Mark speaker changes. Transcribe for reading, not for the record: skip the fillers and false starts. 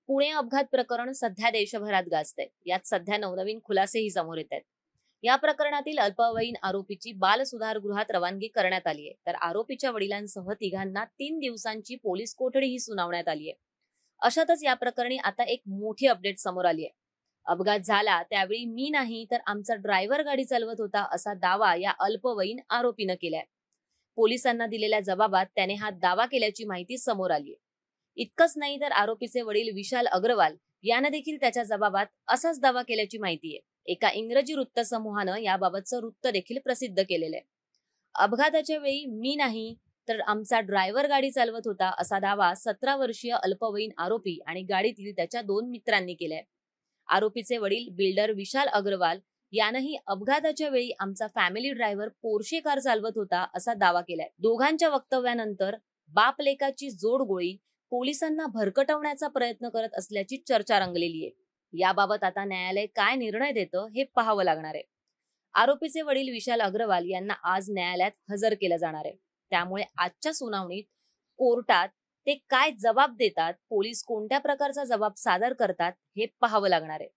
Speaker 1: पुणे अपघात प्रकरण सध्या देशभरात गाजतंय. यात सध्या नवनवीन खुलासेही समोर येत आहेत. या प्रकरणातील अल्पवयीन आरोपीची बाल सुधारगृहात रवानगी करण्यात आली आहे, तर आरोपीच्या वडिलांसह तिघांना 3 दिवसांची पोलीस कोठडीही सुनावण्यात आली आहे. अशातच या प्रकरणी आता एक मोठी अपडेट समोर आली आहे. अपघात झाला त्यावेळी मी नाही तर आमचा ड्रायव्हर गाडी चालवत होता असा दावा या अल्पवयीन आरोपीनं केलाय. पोलिसांना दिलेल्या जबाबात त्याने हा दावा केल्याची माहिती समोर आली आहे. इतकंच नाही तर आरोपीचे वडील विशाल अग्रवाल यानं देखील त्याच्या जबाबात असाच दावा केल्याची माहिती आहे. एका इंग्रजी वृत्तसमूहानं याबाबतचं वृत्त देखील प्रसिद्ध केलेलं आहे. अपघाताच्या वेळी मी नाही तर आमचा ड्रायव्हर गाडी चालवत होता असा दावा 17 वर्षीय अल्पवयीन आरोपी आणि गाडीतील त्याच्या 2 मित्रांनी केलाय. आरोपीचे वडील बिल्डर विशाल अग्रवाल यानंही अपघाताच्या वेळी आमचा फॅमिली ड्रायव्हर पोर्शे कार चालवत होता असा दावा केलाय. दोघांच्या वक्तव्यानंतर बाप लेकाची जोडगोळी पोलिसांना भरकटवण्याचा प्रयत्न करत असल्याची चर्चा रंगलेली आहे. याबाबत आता न्यायालय काय निर्णय देतं हे पाहावं लागणार आहे. आरोपीचे वडील विशाल अग्रवाल यांना आज न्यायालयात हजर केलं जाणार आहे. त्यामुळे आजच्या सुनावणीत कोर्टात ते काय जबाब देतात, पोलीस कोणत्या प्रकारचा जबाब सादर करतात हे पाहावं लागणार आहे.